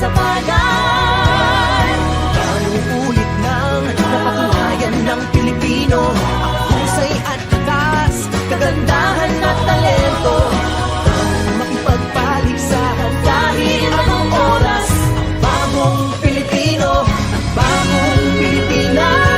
sa bayan. Ganong ulit nang napatunayan ng Pilipino ang husay at takas, kagandahan at talento. Makipagpaligsahan dahil anong oras, ang bagong Pilipino, ang bagong Pilipinas.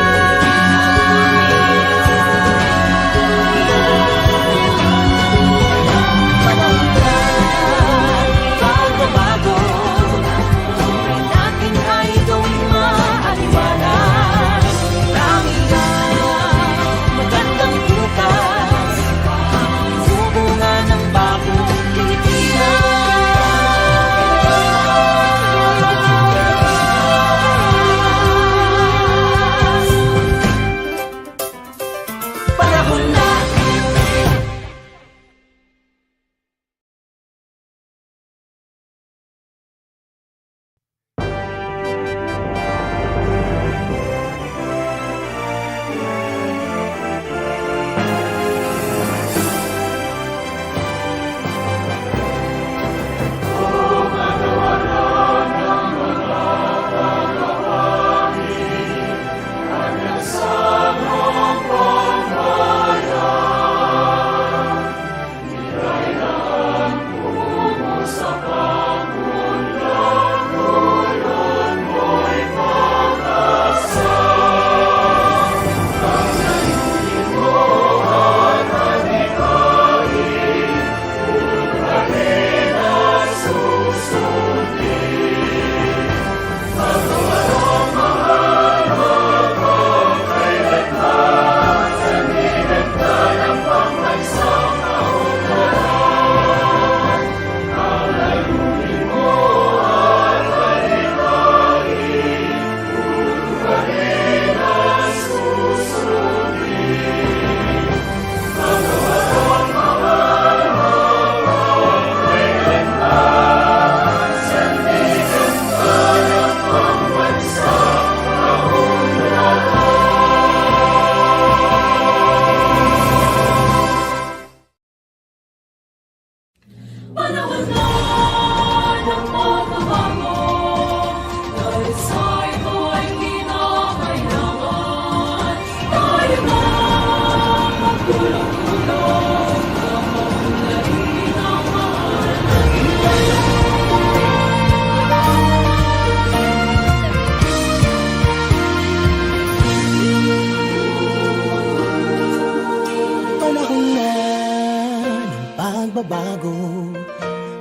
Bago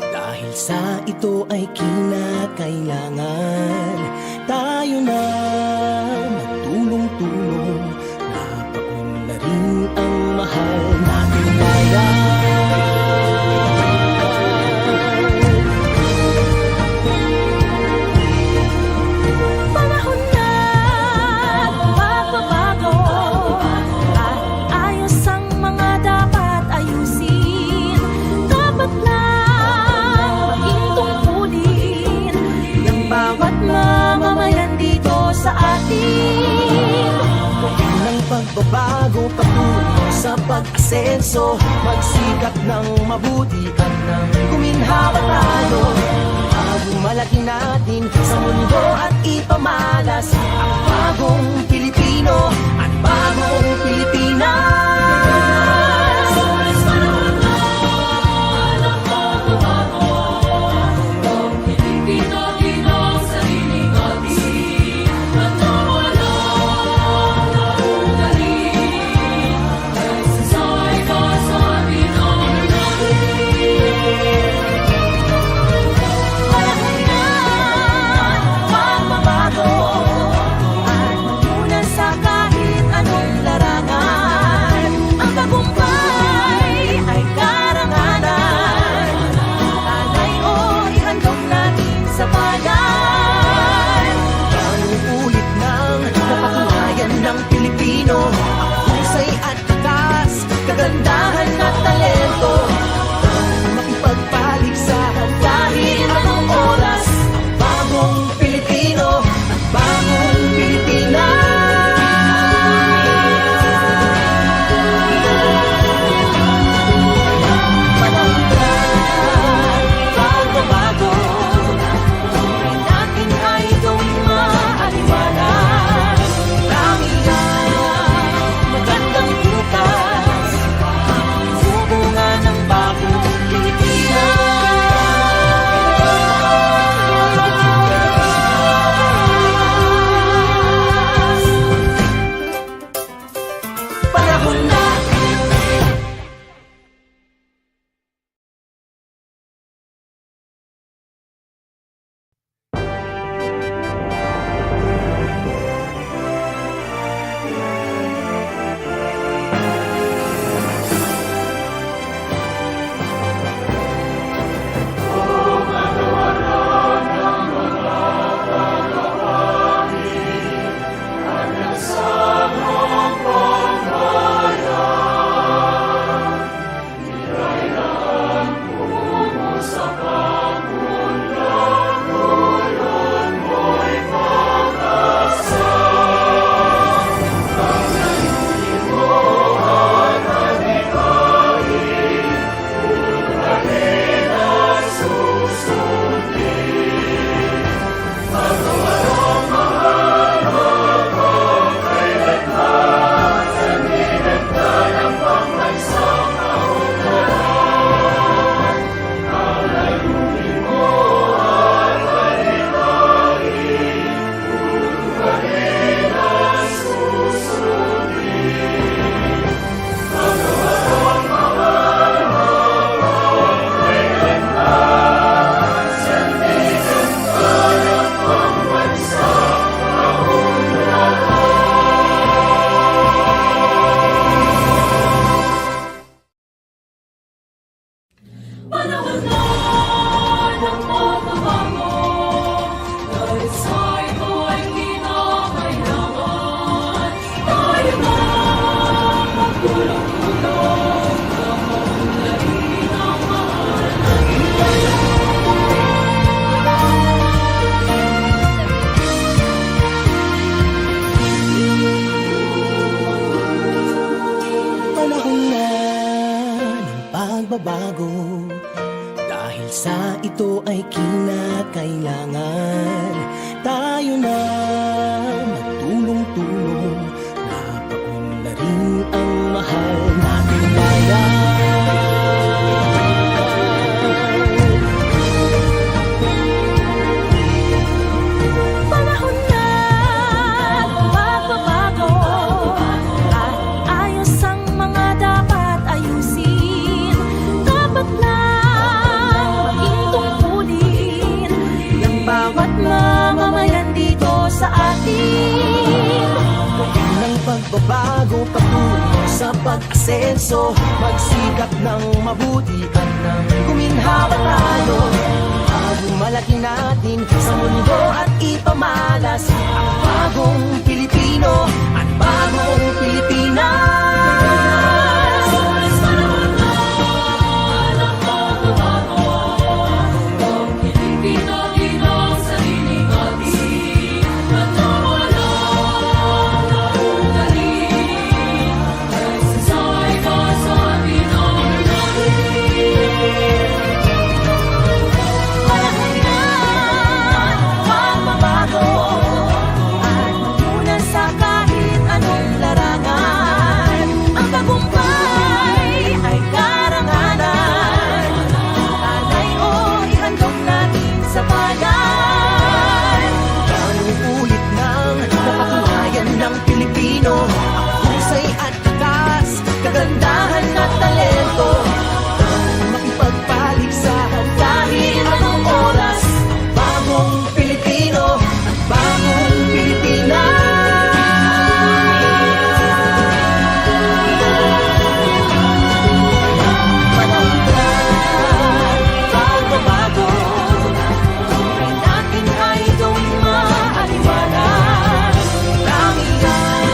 dahil sa ito ay kinakailangan tayo na magtulong-tulong, napaunlarin ang mahal nating bayan. Panahon na magbabago at ayos ang mga dapat ayusin. Bawat mamamayan dito sa atin, ng pagbabago patungo sa pag-asenso, magsikap ng mabuti at ng guminhawa tayo. Malaki natin sa mundo at ipamalas ang bagong Pilipino at bagong Pilipinas. Magbabago at ay kinakailangan. Tayo na magtulong-tulong, napaunlarin ang mahal nating bayan. Panahon na magbabago at ayos ang mga dapat ayusin. Dapat lang maging tungkulin ng bawat mamamayan dito sa atin. Ng pagbabago patungo sa pag-asenso, magsikap ng mabuti at ng guminhawa tayo. Bago malaki natin sa mundo at ipamalas ang bagong Pilipino at bagong Pilipinas. Kagandahan at talento, makipagpaligsahan kahit anong oras. Bagong Pilipino at bagong Pilipinas. Panahon na pagbabago, tunay natin ay gawing maaliwalas. Marami ang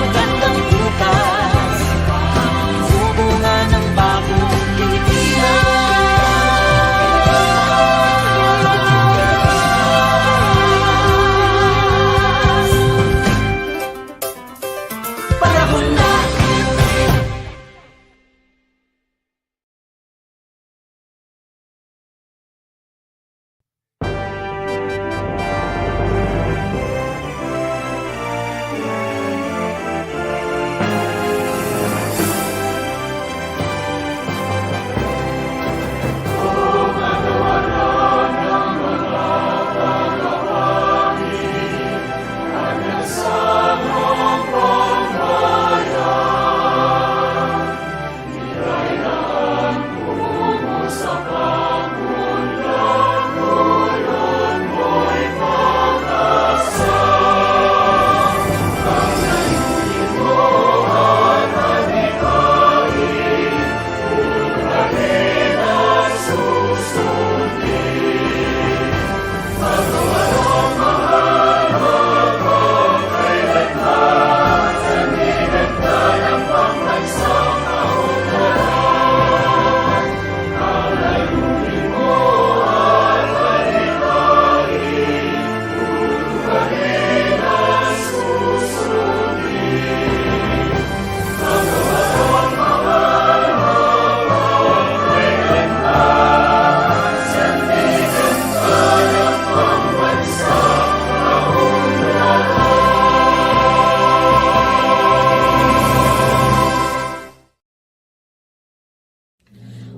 magandang bukas, bunga ng bagong Pilipinas. Panahon na.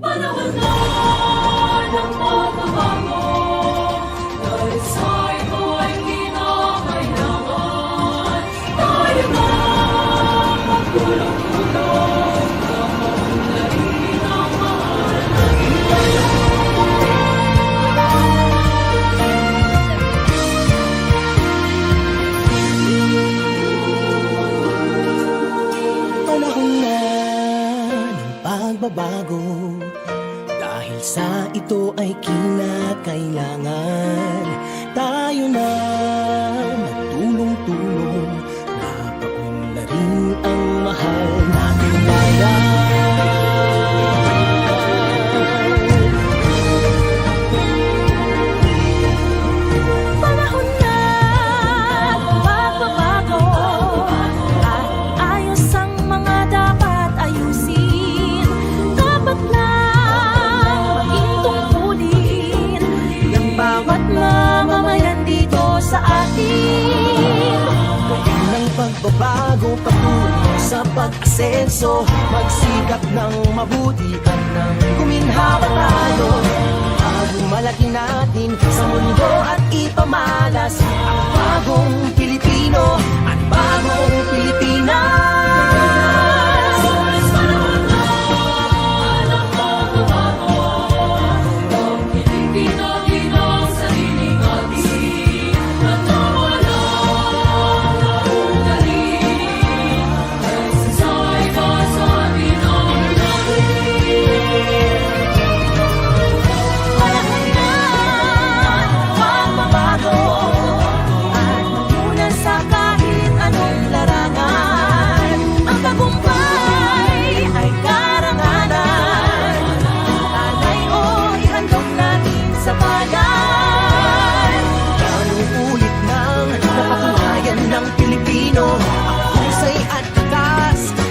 Panahon na ng pagbabago, dahil sa ito ay kinakailangan. Tayo na magtulong-tulong, napaunlarin ang mahal nating bayan. Panahon na ng pagbabago, dahil sa ito ay kinakailangan. Tayo na magtulong-tulong, napaunlarin ang mahal nating bayan. Panahon na magbabago at ayos ang mga dapat ayusin. Dapat lang maging tungkulin sa atin. Gawin ng pagbabago patungo sa pag-asenso, magsikap ng mabuti at nang guminhawa tayo. Bago malaki natin sa mundo at ipamalas ang bagong Pilipino at bagong Pilipinas.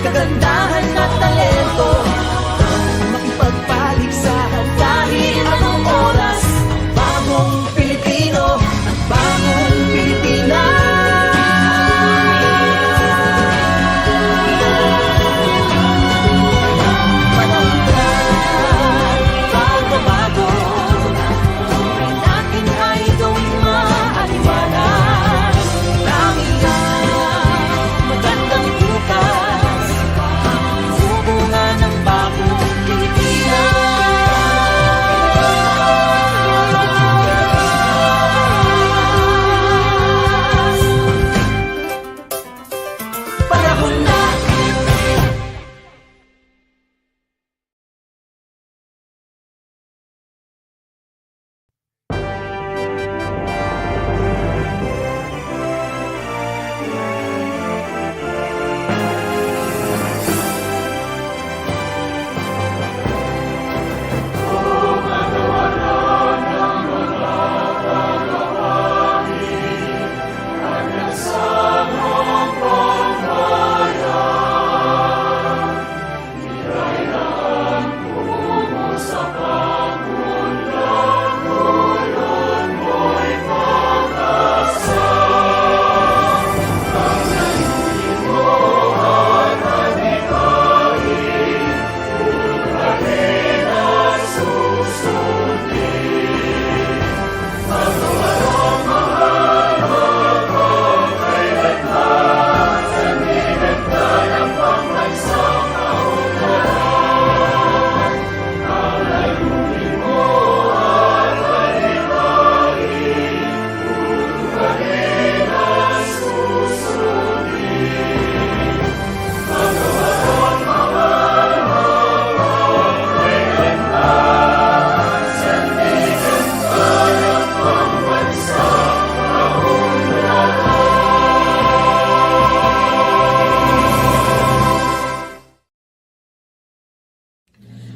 Kagandahan at talento, makipagpaligsahan kahit anong oras. Bagong Pilipino at bagong Pilipinas. Panahon pagbabago, tunay natin ay gawing maaliwalas. Marami ang magandang bukas, bunga ng bagong Pilipinas. Panahon na.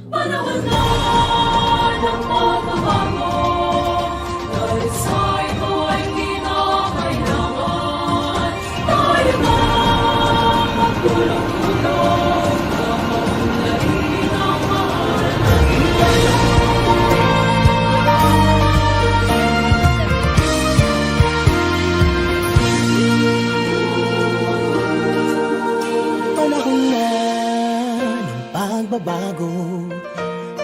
Panahon na ng pagbabago, dahil sa ito ay kinakailangan tayo na magtulong-tulong na maunlarin ang mahal na Panahon na ng pagbabago,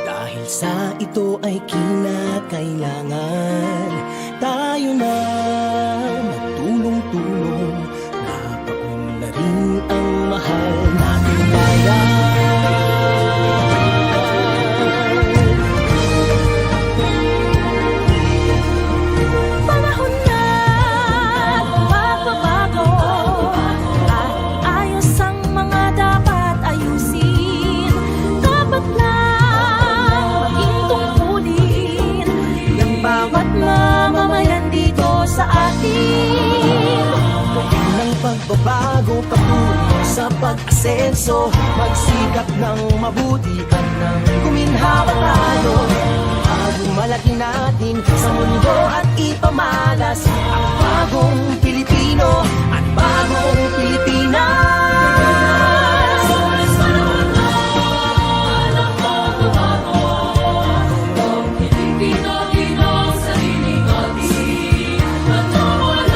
dahil sa ito ay kinakailangan tayo na magtulong-tulong na paunlarin ang mahal nating bayan. Panahon na ng pagbabago, at ayos ang mga dapat ayusin. Dapat lang maging tungkulin ng bawat mamamayan dito sa atin. Gawin ng pagbabago patungo sa pag-asenso, magsikap ng mabuti at nang guminhawa tayo. Bago malaki natin sa mundo at ipamalas ang bagong Pilipino at bagong Pilipinas. Pilipino, Pinoy, sariling atin, at nawala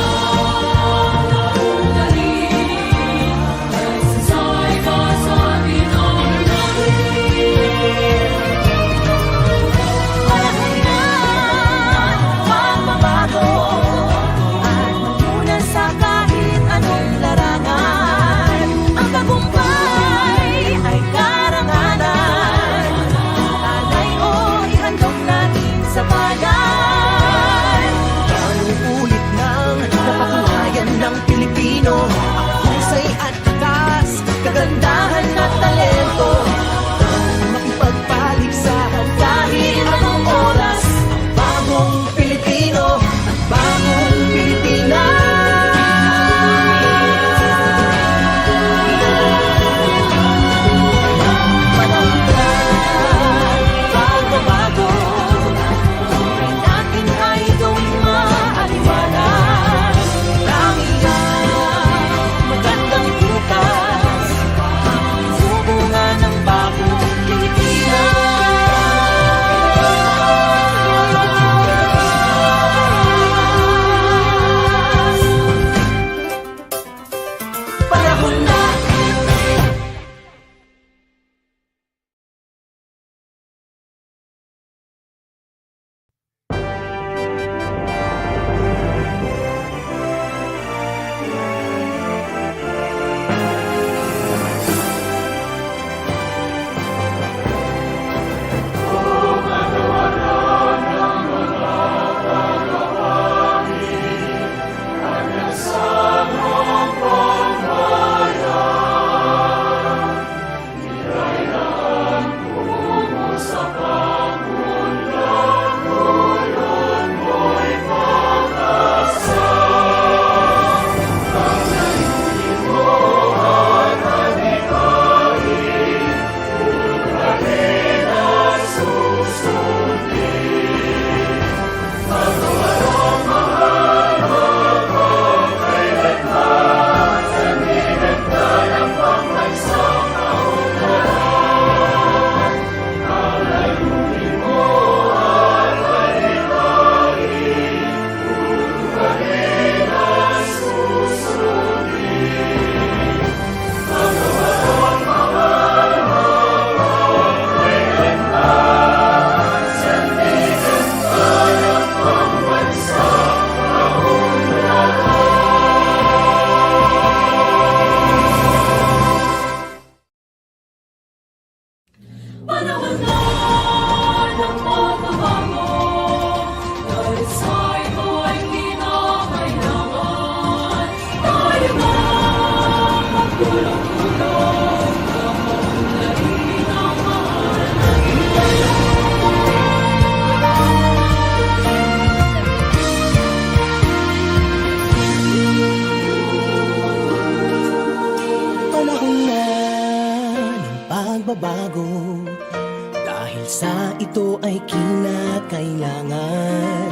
ito ay kinakailangan.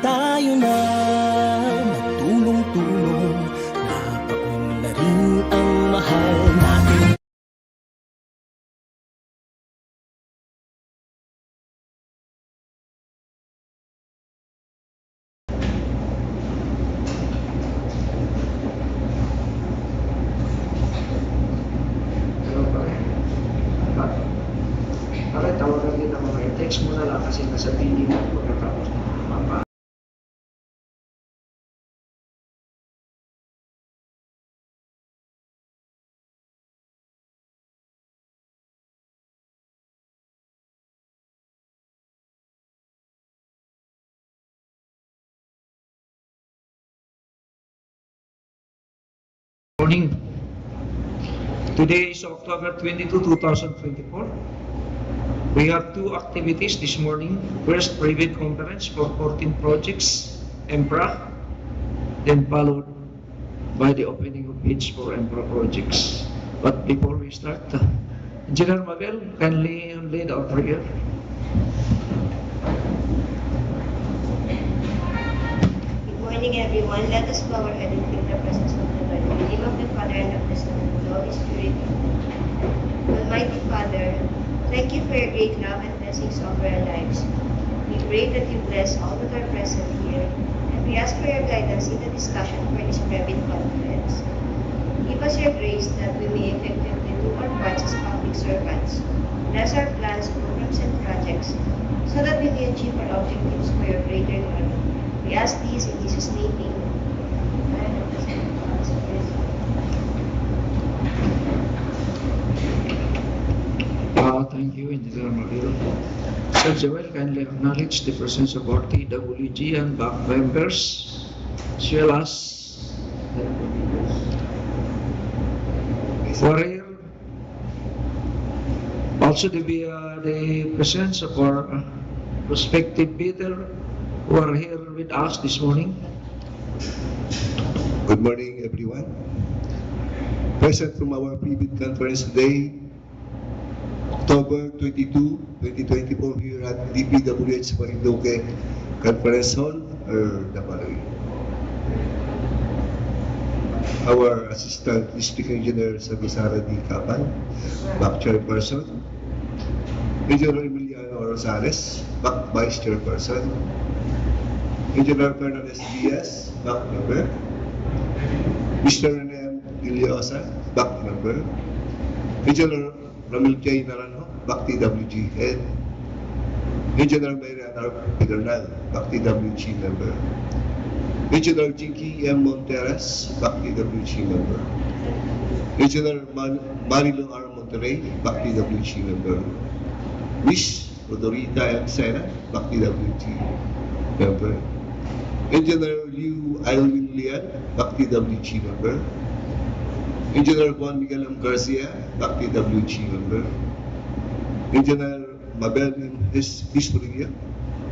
Tayo na magtulong-tulong, napaunlarin ang mahal natin. Bakit tawagan din ng mga text mo na lang kasi nasa piling mo pagkatapos mapa. Morning. Today is October 22, 2024. We have two activities this morning. First, private conference for 14 projects, EMPRA, then followed by the opening of bids for EMPRA projects. But before we start, Engineer Mabel, kindly lead our prayer. Good morning, everyone. Let us bow our head and feel the presence of the Lord. In the name of the Father, and of the Son, and of the Holy Spirit. Almighty Father, thank you for your great love and blessings over our lives. We pray that you bless all that are present here, and we ask for your guidance in the discussion for this private conference. Give us your grace that we may effectively do our parts as public servants. Bless our plans, programs, and projects, so that we may achieve our objectives for your greater glory. We ask these in Jesus' name. Amen. Thank you, Engineer Mabel. Sir Joel, kindly acknowledge the presence of our TWG and Boac members, as well as Warrior. Also the presence of our prospective bidder who are here with us this morning. Good morning, everyone. Present from our pre-bid conference today, October 22, 2024, here at DPWH Marinduque Conference Hall, are the following. Our Assistant District Engineer Sagusara D. Capal, Back Chairperson. Engineer Emiliano Rosales, Back Vice Chairperson. Engineer Fernandez Diaz, Back Member. Mr. Renem Iliosa, Back Member. Engineer Ramil J. Naranjo, Back TWG Head. Engineer Marian R. Pedernal, Back TWG Member. Engineer Jinky M. Monteras, Back TWG Member. Engineer Marilo R. Monterrey, Back TWG Member. Miss Rodorita M. Sena, Back TWG Member. Engineer Liu Alvin Lian, Back TWG Member. Engineer Juan Miguel M. Garcia, Back TWG Member. Engineer Mabel M. Historia,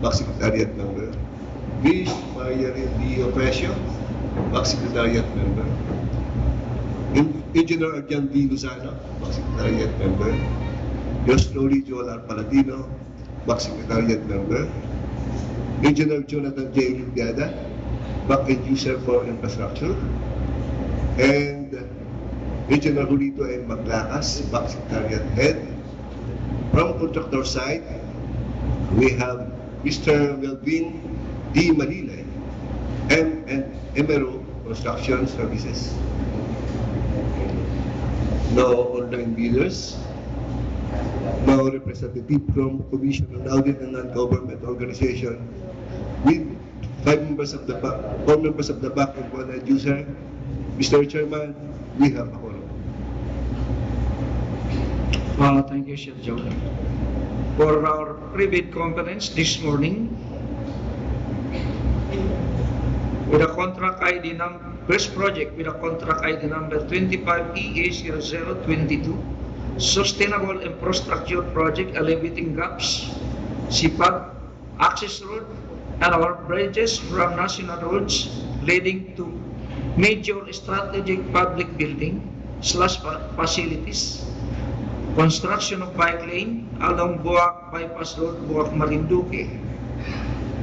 Back Secretariat Member. Miss Maria D. Opresio, Back Secretariat Member. Engineer Arjan D. Luzano, Back Secretariat Member. Yosnoli Joel R. Paladino, Back Secretariat Member. Engineer Jonathan J. Limpiada, Back End User for Infrastructure. And Engineer Julito M. Maglakas, Back Secretariat Head. From contractor side, we have Mr. Melvin D. Manilay, M. and Emero Construction Services. No online bidders. No representative from Commission on Audit and Non-Government Organization with 4 members of the back and 1 end user. Mr. Chairman, we have a quorum. Thank you, Sir Joel. For our pre-bid conference this morning, with a contract ID number, first project with a contract ID number 25EA0022, Sustainable Infrastructure Project Alleviating Gaps, SIPAG, Access Road, and our bridges from national roads leading to major strategic public building / facilities construction of bike lane along Boac Bypass Road, Boac, Marinduque.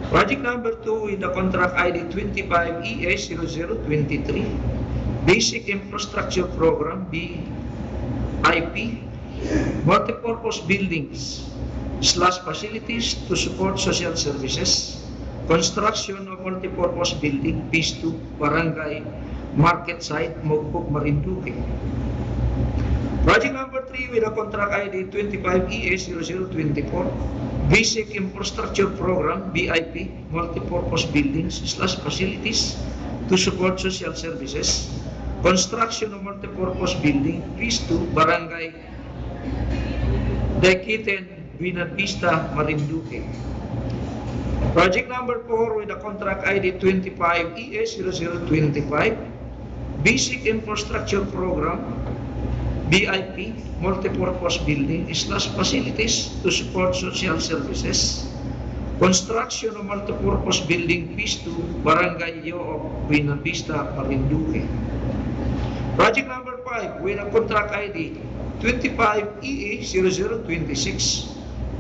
Project number 2 with the contract ID 25ES0023, Basic Infrastructure Program, BIP, Multipurpose Buildings / Facilities to support social services, construction of multipurpose building, Phase 2, Barangay, Market Site, Mogpog, Marinduque. Project number 3 with a contract ID 25ES0024, Basic Infrastructure Program, BIP, Multipurpose Buildings / Facilities to support social services, construction of multipurpose building, Phase 2, Barangay, Daykitin, Buenavista, Marinduque. Project number 4 with a contract ID 25ES0025, Basic Infrastructure Program, BIP, Multipurpose Building / Facilities to support social services, construction of multipurpose building, Phase 2, Barangay Yook, Buenavista, Marinduque. Project number 5 with a contract ID 25EA0026,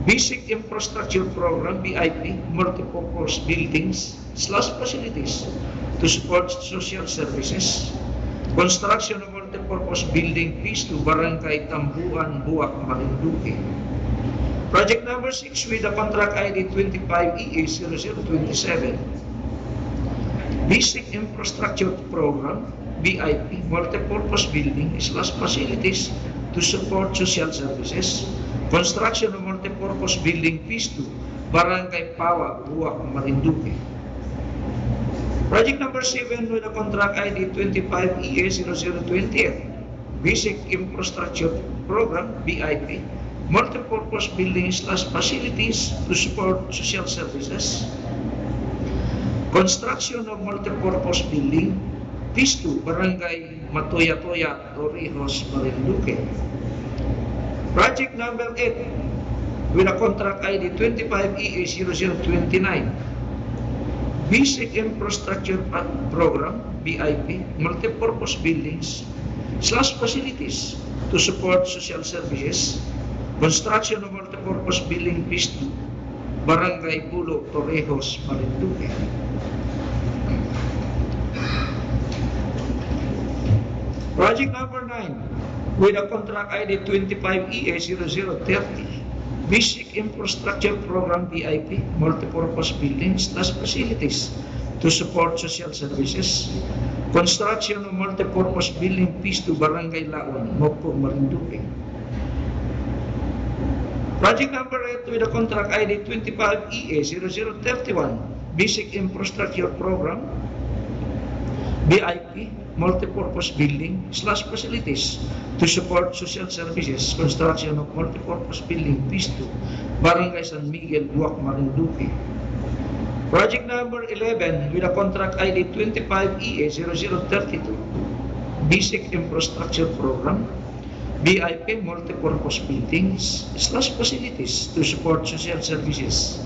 Basic Infrastructure Program, BIP, Multipurpose Buildings / Facilities to support social services, construction of multipurpose building, Phase 2, Barangay Tambuan, Boac, Marinduque. Project number 6 with the contract ID 25EA0027, Basic Infrastructure Program, BIP, Multipurpose Building / Facilities to support social services, construction of multipurpose building, Phase 2, Barangay Pawa, Boac, Marinduque. Project number 7 with a contract ID 25EA0028, Basic Infrastructure Program, BIP, Multipurpose Building / Facilities to support social services, construction of multipurpose building, Phase 2, Barangay Matoya-Toya, Torrijos, Marinduque. Project number 8 with a contract ID 25EA0029, Basic Infrastructure Program, BIP, Multipurpose Buildings / Facilities to support social services, construction of multipurpose building, Phase 2, Barangay Pulo, Torrijos, Marinduque. Project number 9 with a contract ID 25EA0030, Basic Infrastructure Program, BIP, Multipurpose Buildings / Facilities to support social services, construction of multipurpose building, Phase 2, Barangay Laon, Mogpog, Marinduque. Project number 8 with a contract ID 25EA0031, Basic Infrastructure Program, BIP, Multipurpose Building / Facilities to support social services, construction of multipurpose building, Phase 2, Barangay San Miguel, Boac, Marinduque. Project number 11 with a contract ID 25EA0032, Basic Infrastructure Program, BIP, Multipurpose Buildings / Facilities to support social services,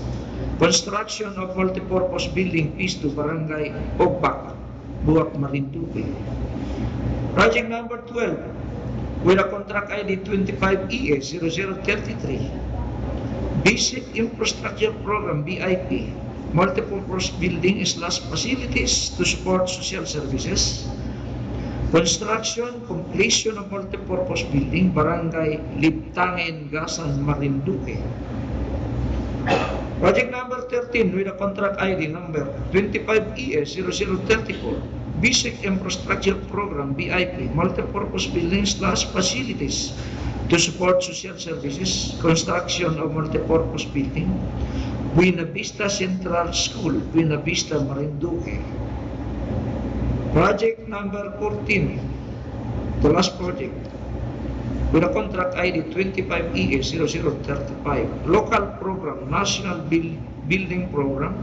construction of multipurpose building, Phase 2, Barangay Mogpog, Boac, Marinduque. Project number 12 with a contract ID 25EA0033, Basic Infrastructure Program, BIP, Multipurpose Building / Facilities to support social services, construction, completion of multipurpose building, Barangay Libtangin, Gasan, Marinduque. Project number 13 with a contract ID number 25ES0034, Basic Infrastructure Program, BIP, Multipurpose Buildings / Facilities to support social services, construction of multipurpose building, Buenavista Central School, Buenavista, Marinduque. Project number 14, the last project, with a contract ID 25ES0035, Local Program, National Building Program,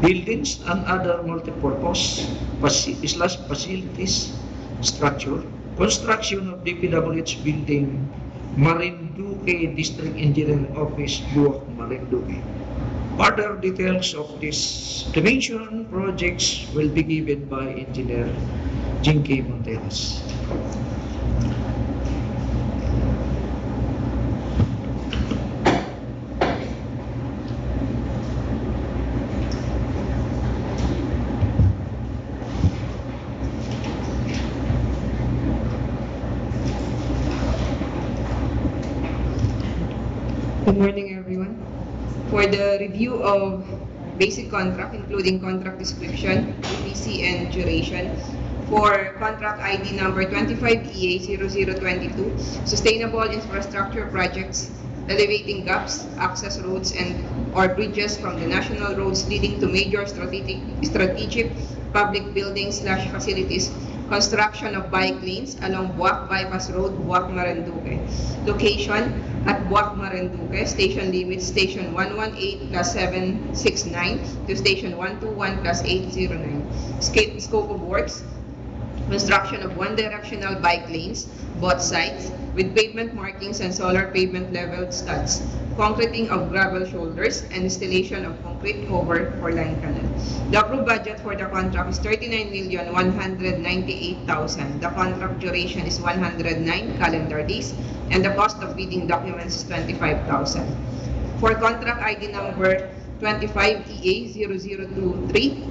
Buildings and Other Multipurpose Facilities Structure, construction of DPWH Building, Marinduque District Engineering Office, Boac, Marinduque. Further details of this mentioned projects will be given by Engineer Jinky Monteros. morning, everyone. For the review of basic contract, including contract description, EPC, and duration, for contract ID number 25EA0022, Sustainable Infrastructure Projects, Alleviating gaps, access roads, and or bridges from the national roads leading to major strategic public buildings/facilities, construction of bike lanes along Boac Bypass Road, Boac, Marinduque. Location at Boac, Marinduque. Station limits Station 118 plus 769 to Station 121 plus 809. Scope of works: construction of one-directional bike lanes, both sides, with pavement markings and solar pavement leveled studs, concreting of gravel shoulders, and installation of concrete cover for line canal. The approved budget for the contract is 39,198,000. The contract duration is 109 calendar days, and the cost of bidding documents is 25,000. For contract ID number 25EA0023,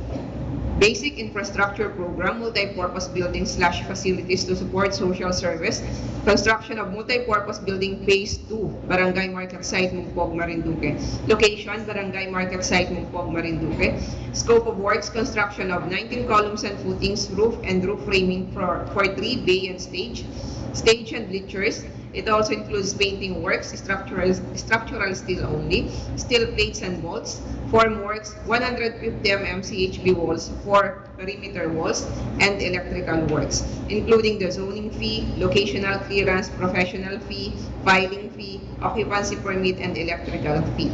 Basic Infrastructure Program, Multi-Purpose Buildings/Facilities to Support Social Service, construction of Multi-Purpose Building Phase 2, Barangay Market Site, Mogpog, Marinduque. Location, Barangay Market Site, Mogpog, Marinduque. Scope of works: construction of 19 columns and footings, roof and roof framing for 3 bay and stage and bleachers. It also includes painting works, structural steel only, steel plates and bolts, formworks, 150 mm CHB walls, 4 perimeter walls, and electrical works, including the zoning fee, locational clearance, professional fee, filing fee, occupancy permit, and electrical fee.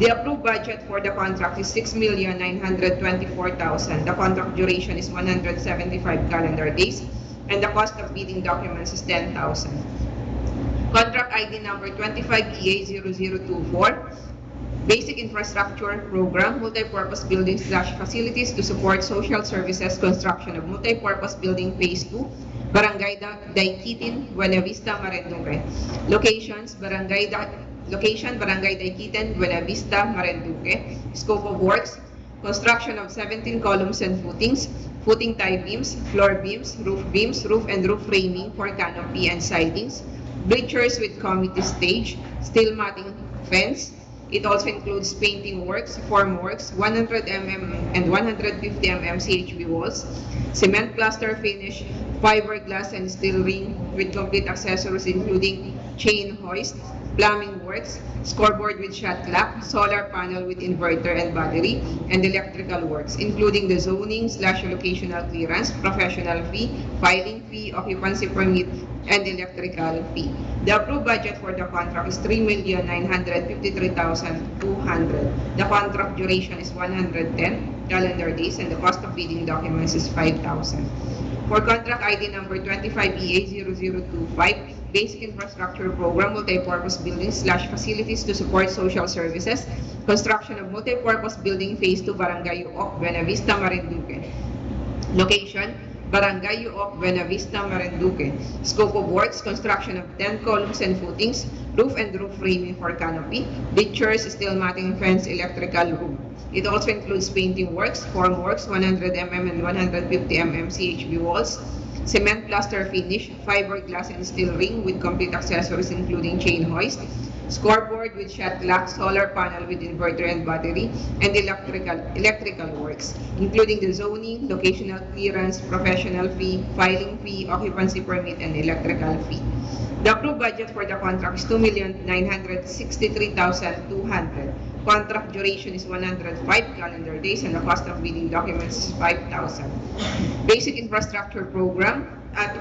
The approved budget for the contract is 6,924,000. The contract duration is 175 calendar days, and the cost of bidding documents is 10,000. Contract ID number 25EA0024, Basic Infrastructure Program, Multi-Purpose Buildings/Facilities to Support Social Services, construction of Multi-Purpose Building Phase 2, Barangay Daykitin, Buenavista, Marinduque. Location, Barangay Daykitin, Buenavista, Marinduque. Scope of works: construction of 17 columns and footings, footing tie beams, floor beams, roof and roof framing for canopy and sidings, bleachers with committee stage, steel matting fence. It also includes painting works, formworks, 100 mm and 150 mm CHB walls, cement plaster finish, fiberglass and steel ring with complete accessories including chain hoist, plumbing works, scoreboard with shot clock, solar panel with inverter and battery, and electrical works, including the zoning/locational clearance, professional fee, filing fee, occupancy permit, and electrical fee. The approved budget for the contract is 3,953,200. The contract duration is 110 calendar days, and the cost of bidding documents is 5,000. For contract ID number 25EA0025, Basic Infrastructure Program, Multi-Purpose Buildings/Facilities to Support Social Services, construction of Multi-Purpose Building Phase 2, Barangay Yook, Buenavista, Marinduque. Location, Barangay Yook, Buenavista, Marinduque. Scope of works: construction of 10 columns and footings, roof and roof framing for canopy, bleachers, steel matting fence, electrical room. It also includes painting works, formworks, 100 mm and 150 mm CHB walls, cement plaster finish, fiberglass and steel ring with complete accessories including chain hoist, scoreboard with shot clock, solar panel with inverter and battery, and electrical works, including the zoning, locational clearance, professional fee, filing fee, occupancy permit, and electrical fee. The approved budget for the contract is 2,963,200. Contract duration is 105 calendar days, and the cost of bidding documents is 5,000. Basic Infrastructure Program,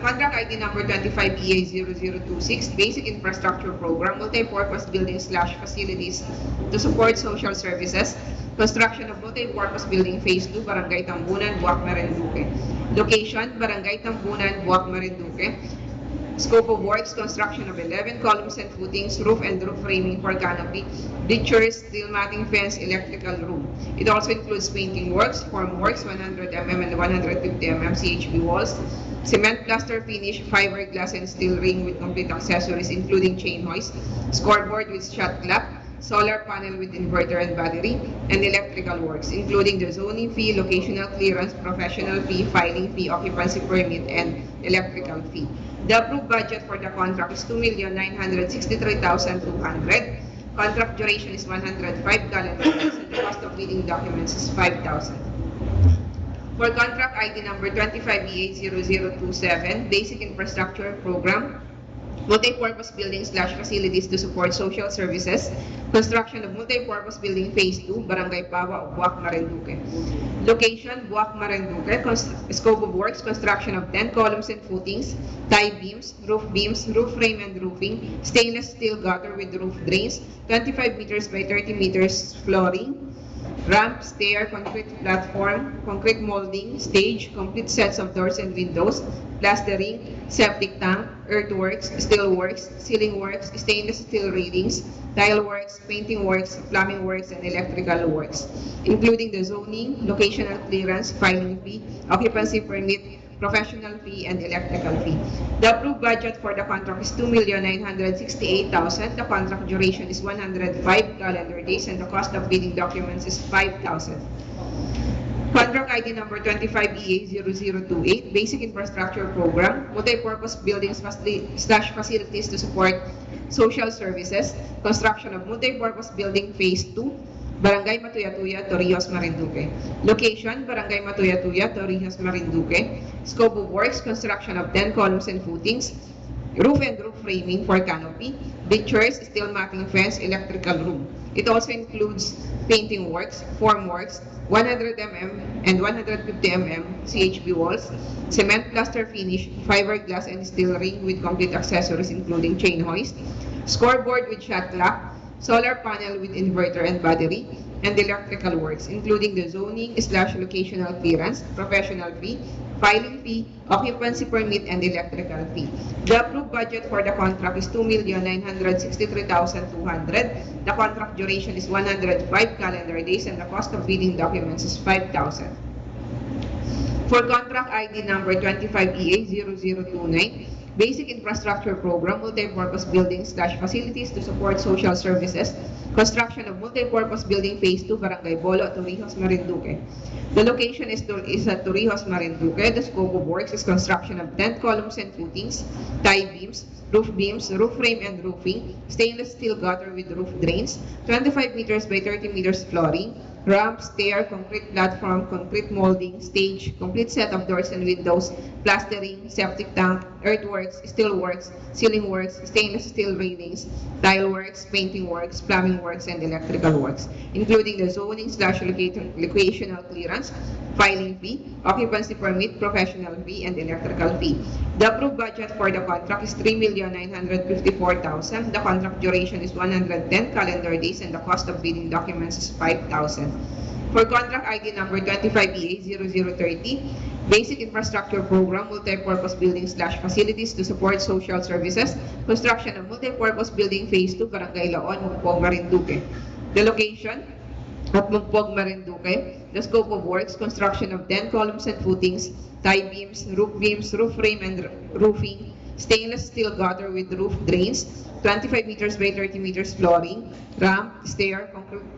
contract ID number 25EA0026, Basic Infrastructure Program, Multi-Purpose Buildings/Facilities to Support Social Services, construction of Multi-Purpose Building Phase 2, Barangay Tambunan, Boac, Marinduque. Location, Barangay Tambunan, Boac, Marinduque. Scope of works: construction of 11 columns and footings, roof and roof framing for canopy, bleachers, steel matting fence, electrical room. It also includes painting works, formworks, 100 mm and 150 mm CHB walls, cement plaster finish, fiberglass and steel ring with complete accessories including chain hoist, scoreboard with shot clock, solar panel with inverter and battery, and electrical works, including the zoning fee, locational clearance, professional fee, filing fee, occupancy permit, and electrical fee. The approved budget for the contract is 2,963,200. Contract duration is 105 calendar days and the cost of bidding documents is 5,000. For contract ID number 25EA0027, Basic Infrastructure Program, multi-purpose building/facilities to support social services, construction of multi-purpose building phase 2, Barangay Boac, Marinduque. Location, Boac, Marinduque. Scope of works, construction of 10 columns and footings, tie beams, roof frame and roofing, stainless steel gutter with roof drains, 25 meters by 30 meters flooring, ramp, stair, concrete platform, concrete molding, stage, complete sets of doors and windows, plastering, septic tank, earthworks, steelworks, ceiling works, stainless steel railings, tile works, painting works, plumbing works, and electrical works, including the zoning, locational clearance, filing fee, occupancy permit, professional fee, and electrical fee. The approved budget for the contract is 2,968,000. The contract duration is 105 calendar days, and the cost of bidding documents is 5,000. Contract ID number 25EA0028, Basic Infrastructure Program, multi-purpose buildings/facilities to support social services, construction of multi-purpose building phase 2, Barangay Matuyatuya, Torrijos, Marinduque. Location, Barangay Matuyatuya, Torrijos, Marinduque. Scope of works, construction of 10 columns and footings, roof and roof framing for canopy, bleachers, steel matting fence, electrical room. It also includes painting works, form works, 100 mm and 150 mm CHP walls, cement plaster finish, fiberglass and steel ring with complete accessories including chain hoist, scoreboard with shot lock, solar panel with inverter and battery, and electrical works, including the zoning/locational clearance, professional fee, filing fee, occupancy permit, and electrical fee. The approved budget for the contract is 2,963,200. The contract duration is 105 calendar days, and the cost of bidding documents is 5,000. For contract ID number 25EA0029, Basic Infrastructure Program, multi-purpose buildings/facilities to support social services, construction of multi-purpose building phase 2, Barangay Bolo, Torrijos, Marinduque. The location is at Torrijos, Marinduque. The scope of works is construction of 10 columns and footings, tie beams, roof frame and roofing, stainless steel gutter with roof drains, 25 meters by 30 meters flooring, ramp, stair, concrete platform, concrete molding, stage, complete set of doors and windows, plastering, septic tank, earthworks, steelworks, ceiling works, stainless steel railings, tile works, painting works, plumbing works, and electrical works, including the zoning/locational clearance, filing fee, occupancy permit, professional fee, and electrical fee. The approved budget for the contract is 3,954,000. The contract duration is 110 calendar days, and the cost of bidding documents is 5,000. For contract ID number 25EA0030, Basic Infrastructure Program, multi-purpose buildings/facilities to support social services, construction of multi-purpose building phase 2, Barangay Laon, Mogpog, Marinduque. The location at Mogpog, Marinduque. The scope of works, construction of 10 columns and footings, tie beams, roof frame and roofing, stainless steel gutter with roof drains, 25 meters by 30 meters flooring, ramp, stair,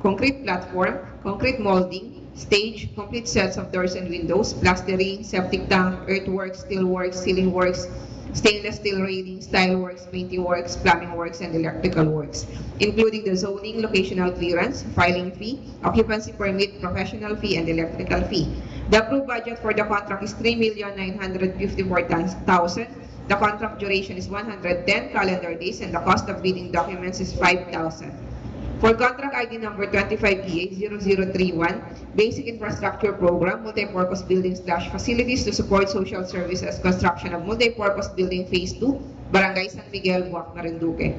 concrete platform, concrete molding, stage, complete sets of doors and windows, plastering, septic tank, earthworks, steelworks, ceiling works, stainless steel railings, tile works, painting works, plumbing works, and electrical works, including the zoning, locational clearance, filing fee, occupancy permit, professional fee, and electrical fee. The approved budget for the contract is 3,954,000. The contract duration is 110 calendar days, and the cost of bidding documents is 5,000. For contract ID number 25EA0031, Basic Infrastructure Program, multi-purpose buildings/facilities to support social services, construction of multi-purpose building phase 2, Barangay San Miguel, Boac, Marinduque.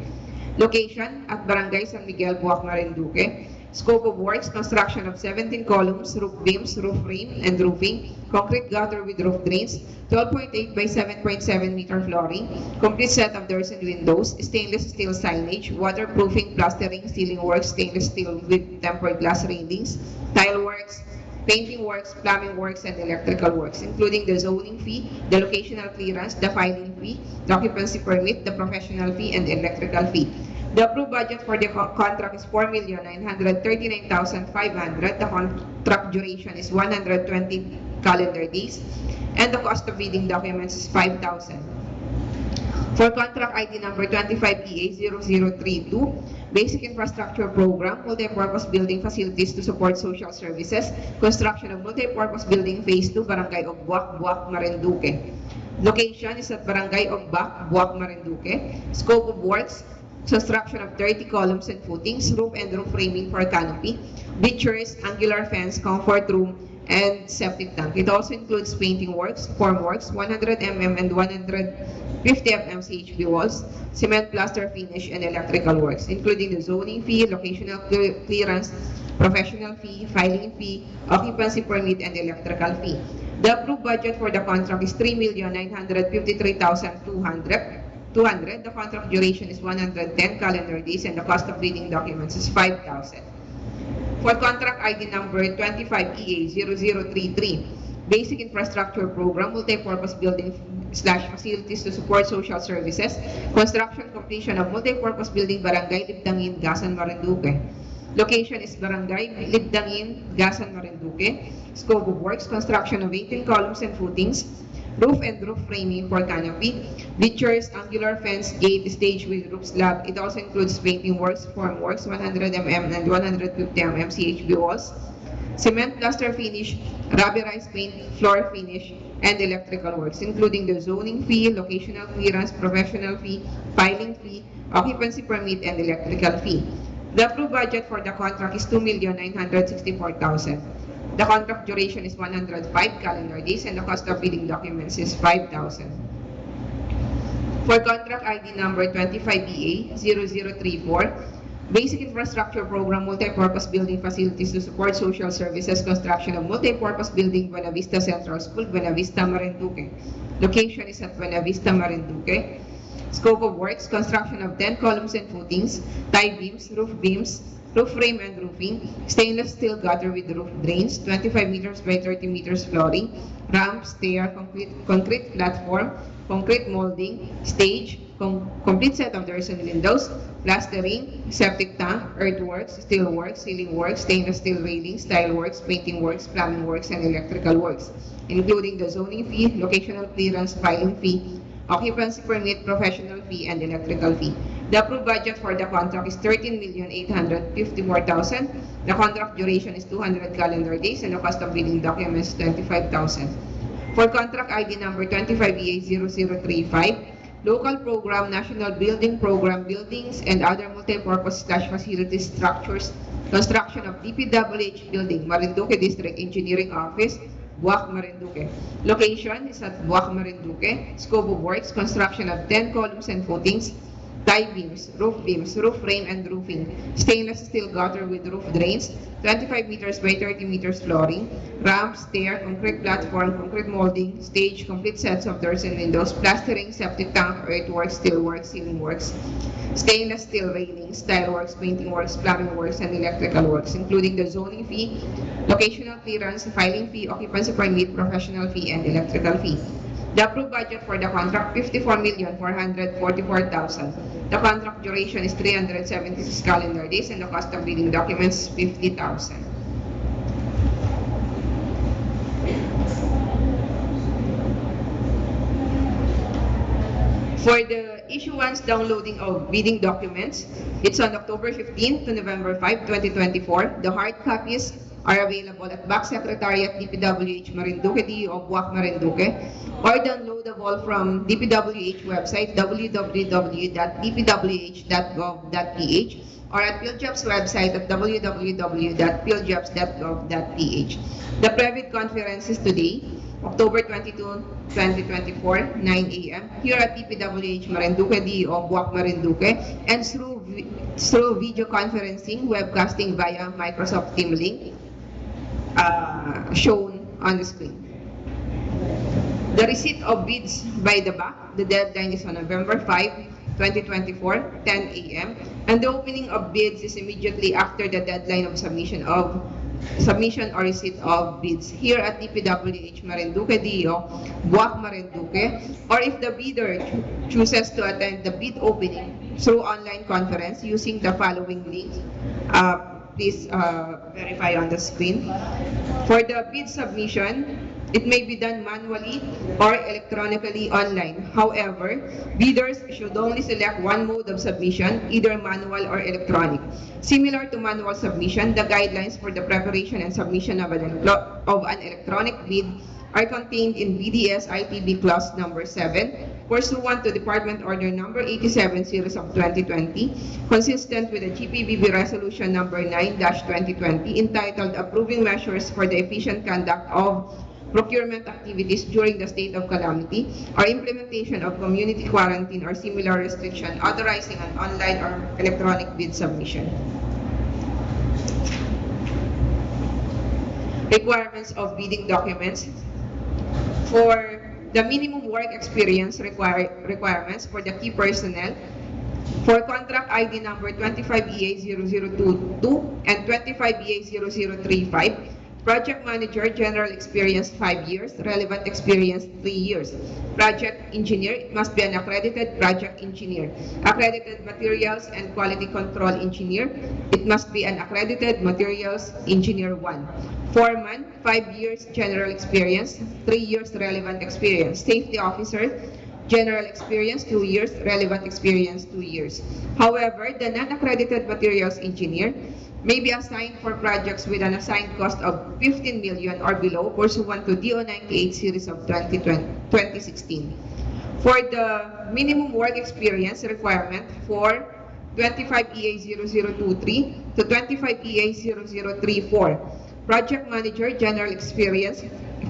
Location at Barangay San Miguel, Boac, Marinduque. Scope of works, construction of 17 columns, roof beams, roof frame, and roofing, concrete gutter with roof drains, 12.8 by 7.7 meter flooring, complete set of doors and windows, stainless steel signage, waterproofing, plastering, ceiling works, stainless steel with tempered glass railings, tile works, painting works, plumbing works, and electrical works, including the zoning fee, the locational clearance, the filing fee, the occupancy permit, the professional fee, and the electrical fee. The approved budget for the contract is 4,939,500. The contract duration is 120 calendar days, and the cost of bidding documents is 5,000. For contract ID number 25EA0032, Basic Infrastructure Program, Multipurpose Building Facilities to Support Social Services, Construction of Multipurpose Building Phase 2, Barangay of Boac, Boac, Marinduque. Location is at Barangay of Boac, Boac, Marinduque. Scope of works, construction of 30 columns and footings, roof and roof framing for canopy, bleachers, angular fence, comfort room, and septic tank. It also includes painting works, form works, 100 mm and 150 mm CHP walls, cement plaster finish, and electrical works, including the zoning fee, locational clearance, professional fee, filing fee, occupancy permit, and electrical fee. The approved budget for the contract is 3,953,200. The contract duration is 110 calendar days, and the cost of bidding documents is 5,000. For contract ID number 25EA0033, Basic Infrastructure Program, Multipurpose Building / Facilities to Support Social Services, construction completion of Multipurpose Building Barangay Libdangin, Gasan, Marinduque. Location is Barangay Libdangin, Gasan, Marinduque. Scope of works, construction of 18 columns and footings, roof and roof framing for canopy, bleachers, angular fence, gate, stage with roof slab. It also includes painting works, form works, 100 mm and 150 mm CHB walls, cement plaster finish, rubberized paint, floor finish, and electrical works, including the zoning fee, locational clearance, professional fee, filing fee, occupancy permit, and electrical fee. The approved budget for the contract is 2,964,000. The contract duration is 105 calendar days, and the cost of bidding documents is 5,000. For contract ID number 25EA0034, Basic Infrastructure Program, Multipurpose Building Facilities to Support Social Services, construction of Multipurpose Building, Buenavista Central School, Buenavista, Marinduque. Location is at Buenavista, Marinduque. Scope of works, construction of 10 columns and footings, tie beams, roof frame and roofing, stainless steel gutter with roof drains, 25 meters by 30 meters flooring, ramp, stair, concrete platform, concrete molding, stage, complete set of doors and windows, plastering, septic tank, earthworks, steel works, ceiling works, stainless steel railings, tile works, painting works, plumbing works, and electrical works, including the zoning fee, locational clearance, filing fee, occupancy permit, professional fee, and electrical fee. The approved budget for the contract is 13,854,000. The contract duration is 200 calendar days, and the cost of bidding documents is 25,000. For contract ID number 25EA0035, Local Program, National Building Program, Buildings and Other Multipurpose / Facility Structures, construction of DPWH Building, Marinduque District Engineering Office, Boac, Marinduque. Location is at Boac, Marinduque. Scope of works, construction of 10 columns and footings, tie beams, roof frame and roofing, stainless steel gutter with roof drains, 25 meters by 30 meters flooring, ramp, stair, concrete platform, concrete molding, stage, complete sets of doors and windows, plastering, septic tank, earthworks, steel works, ceiling works, stainless steel railings, tile works, painting works, plumbing works, and electrical works, including the zoning fee, locational clearance, filing fee, occupancy permit, professional fee, and electrical fee. The approved budget for the contract, 54,444,000. The contract duration is 376 calendar days, and the cost of bidding documents, 50,000. For the issuance downloading of bidding documents, it's on October 15 to November 5, 2024. The hard copies are available at Back Secretariat DPWH Marinduque DEO Boac, Marinduque, or downloadable from DPWH website www.dpwh.gov.ph or at PhilJobs website at www.philjobs.gov.ph. The private conference is today, October 22, 2024, 9 a.m. here at DPWH Marinduque DEO Boac, Marinduque, and through video conferencing, webcasting via Microsoft Team link shown on the screen. The receipt of bids by the BAC, the deadline is on November 5, 2024, 10 a.m. and the opening of bids is immediately after the deadline of submission or receipt of bids here at DPWH Marinduque DEO Boac, Marinduque, or if the bidder chooses to attend the bid opening through online conference using the following link. Please verify on the screen. For the bid submission, It may be done manually or electronically online. However, bidders should only select one mode of submission, either manual or electronic. Similar to manual submission, the guidelines for the preparation and submission of an electronic bid are contained in BDS ITB Clause Number 7, pursuant to Department Order Number 87 Series of 2020, consistent with the GPBB Resolution Number 9-2020, entitled Approving Measures for the Efficient Conduct of Procurement Activities During the State of Calamity, or implementation of community quarantine or similar restriction, authorizing an online or electronic bid submission. Requirements of bidding documents. For the minimum work experience requirements for the key personnel, for contract ID number 25EA0022 and 25EA0035, project manager, general experience 5 years, relevant experience 3 years. Project engineer, it must be an accredited project engineer. Accredited materials and quality control engineer, it must be an accredited materials engineer 1. Foreman, 5 years general experience, 3 years relevant experience. Safety officer, general experience 2 years, relevant experience 2 years. However, the non-accredited materials engineer may be assigned for projects with an assigned cost of 15 million or below, pursuant to DO 98 series of 2016. For the minimum work experience requirement for 25EA0023 to 25EA0034, project manager, general experience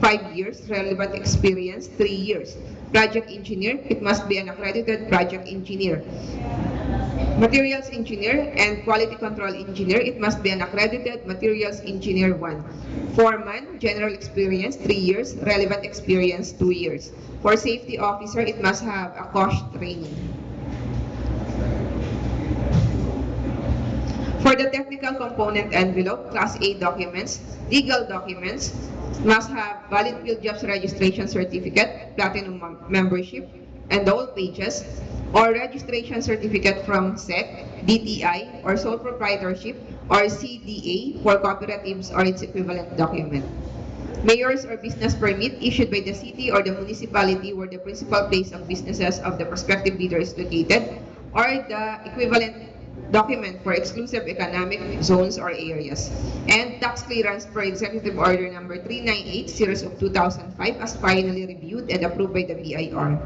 5 years, relevant experience 3 years. Project engineer, it must be an accredited project engineer. Materials engineer and quality control engineer, it must be an accredited materials engineer 1. Foreman, general experience 3 years, relevant experience 2 years. For safety officer, it must have a COSH training. For the technical component envelope, Class A documents, legal documents, must have valid field jobs registration certificate, platinum membership, and all pages, or registration certificate from SEC, DTI, or sole proprietorship, or CDA for cooperatives or its equivalent document. Mayor's or business permit issued by the city or the municipality where the principal place of businesses of the prospective bidder is located, or the equivalent document for exclusive economic zones or areas. And tax clearance per Executive Order Number 398, Series of 2005, as finally reviewed and approved by the BIR.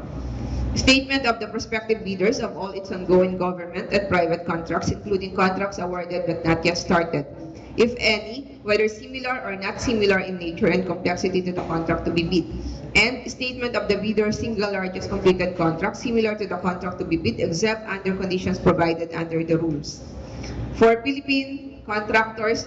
Statement of the prospective bidders of all its ongoing government and private contracts, including contracts awarded but not yet started, if any, whether similar or not similar in nature and complexity to the contract to be bid. And statement of the bidder's single largest completed contract similar to the contract to be bid, except under conditions provided under the rules. For Philippine Contractors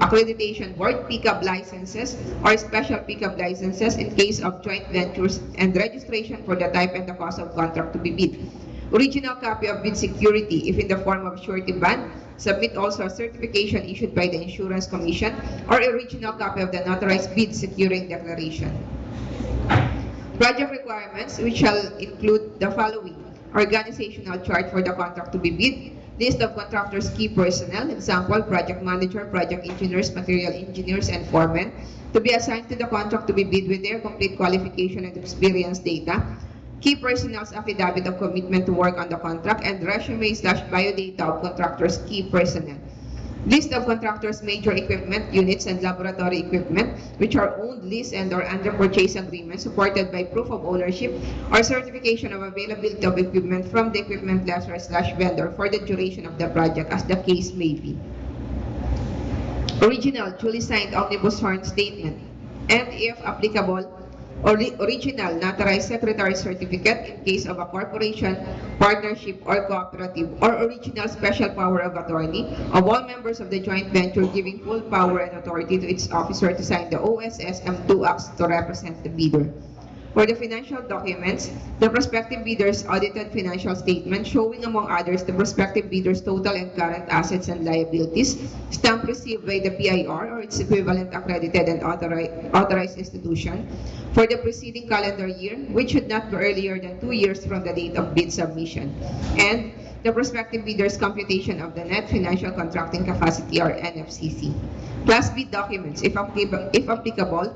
Accreditation Board, PICAB licenses or special PICAB licenses in case of joint ventures, and registration for the type and the cost of contract to be bid. Original copy of bid security, if in the form of surety bond. Submit also a certification issued by the Insurance Commission or original copy of the notarized bid securing declaration. Project requirements, which shall include the following: organizational chart for the contract to be bid, list of contractors' key personnel, example, project manager, project engineers, material engineers, and foremen, to be assigned to the contract to be bid with their complete qualification and experience data, key personnel's affidavit of commitment to work on the contract, and resume/biodata of contractors' key personnel. List of contractors' major equipment, units, and laboratory equipment, which are owned, leased, and or under purchase agreement, supported by proof of ownership or certification of availability of equipment from the equipment lessor/vendor for the duration of the project, as the case may be. Original, duly signed omnibus sworn statement, and if applicable, original notarized secretary certificate in case of a corporation, partnership, or cooperative, or original special power of attorney of all members of the joint venture giving full power and authority to its officer to sign the OSSM2 acts to represent the bidder. For the financial documents, the prospective bidder's audited financial statement showing, among others, the prospective bidder's total and current assets and liabilities, stamp received by the PIR or its equivalent accredited and authorized institution for the preceding calendar year, which should not be earlier than 2 years from the date of bid submission, and the prospective bidder's computation of the net financial contracting capacity or NFCC. Class B documents, if applicable,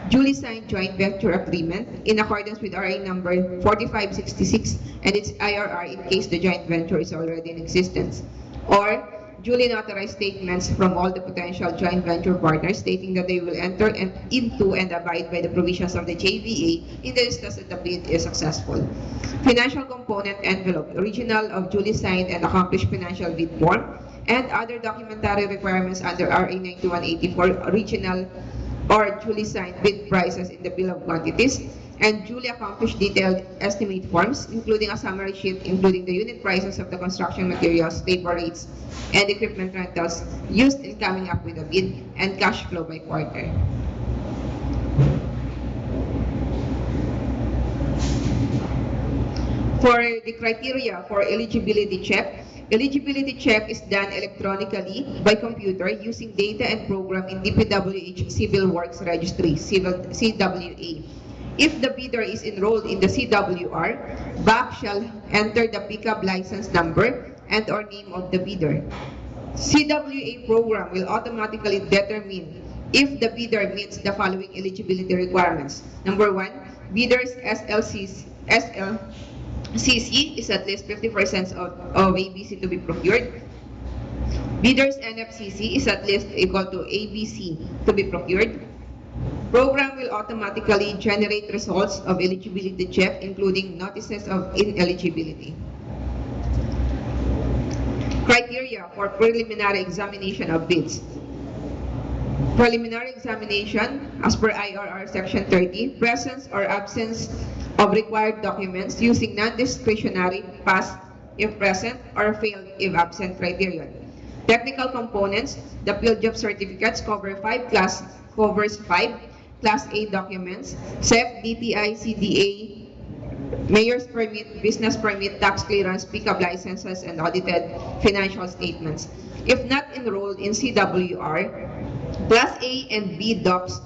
duly signed joint venture agreement in accordance with RA number 4566 and its IRR in case the joint venture is already in existence, or duly notarized statements from all the potential joint venture partners stating that they will enter into and abide by the provisions of the JVA in the instance that the bid is successful. Financial component envelope, original of duly signed and accomplished financial bid form, and other documentary requirements under RA 9184, original or duly signed bid prices in the bill of quantities, and duly accomplished detailed estimate forms, including a summary sheet including the unit prices of the construction materials, labor rates, and equipment rentals used in coming up with a bid, and cash flow by quarter. For the criteria for eligibility check is done electronically by computer using data and program in DPWH Civil Works Registry, CWA. If the bidder is enrolled in the CWR, BAC shall enter the pickup license number and or name of the bidder. CWA program will automatically determine if the bidder meets the following eligibility requirements. Number 1, bidder's SLCC is at least 50% of ABC to be procured. Bidder's NFCC is at least equal to ABC to be procured. Program will automatically generate results of eligibility check, including notices of ineligibility. Criteria for preliminary examination of bids. Preliminary examination, as per IRR Section 30, presence or absence of required documents using non-discretionary pass if present or failed if absent criterion. Technical components, the field job certificates covers 5 Class A documents, SEP, DTI, CDA, Mayor's Permit, Business Permit, Tax Clearance, pickup licenses, and audited financial statements. If not enrolled in CWR, Class A and B docs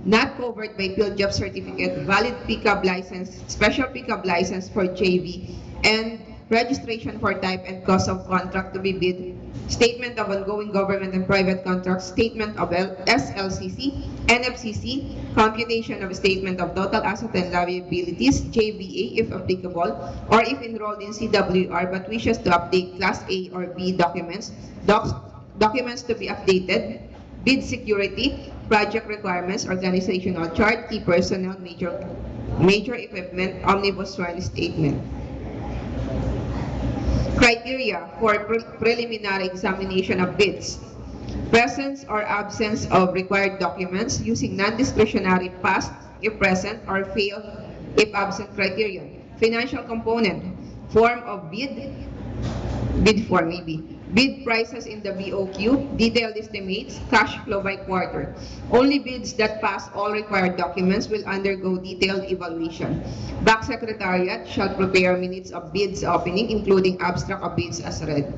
not covered by field job certificate, valid pickup license, special pickup license for JV, and registration for type and cost of contract to be bid, statement of ongoing government and private contracts, statement of SLCC, NFCC, computation of statement of total asset and liabilities, JVA if applicable, or if enrolled in CWR but wishes to update Class A or B documents, documents to be updated, bid security, project requirements, organizational chart, key personnel, major equipment, omnibus sworn statement. Criteria for preliminary examination of bids. Presence or absence of required documents using non-discretionary pass if present or fail if absent criterion. Financial component, form of bid form maybe. Bid prices in the BOQ, detailed estimates, cash flow by quarter. Only bids that pass all required documents will undergo detailed evaluation. BAC Secretariat shall prepare minutes of bids opening, including abstract of bids as read.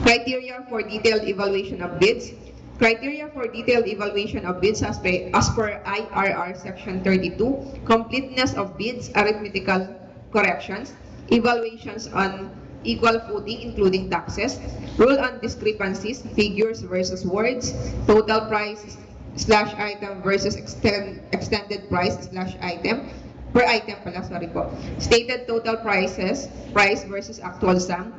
Criteria for detailed evaluation of bids. Criteria for detailed evaluation of bids as per IRR Section 32, completeness of bids, arithmetical corrections, evaluations on equal footing including taxes, rule on discrepancies, figures versus words, total price slash item versus extended price slash item, per item pala, sorry po, stated total price versus actual sum,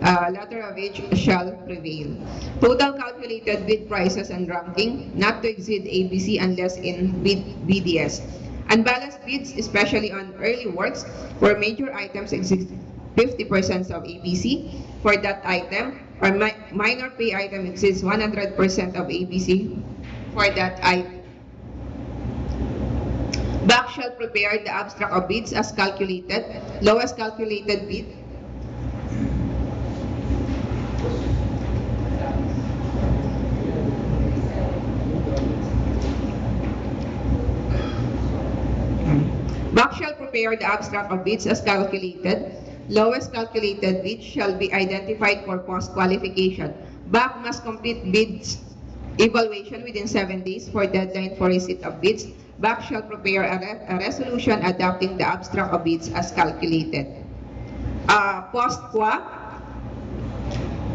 latter of which shall prevail. Total calculated bid prices and ranking not to exceed ABC unless in BDS. Unbalanced bids, especially on early works where major items exist 50% of ABC for that item, or minor pay item exceeds 100% of ABC for that item. BAC shall prepare the abstract of bids as calculated, lowest calculated bid, BAC shall prepare the abstract of bids as calculated. Lowest calculated bid shall be identified for post-qualification. BAC must complete bids evaluation within 7 days for deadline for receipt of bids. BAC shall prepare a resolution adopting the abstract of bids as calculated. Post-qua,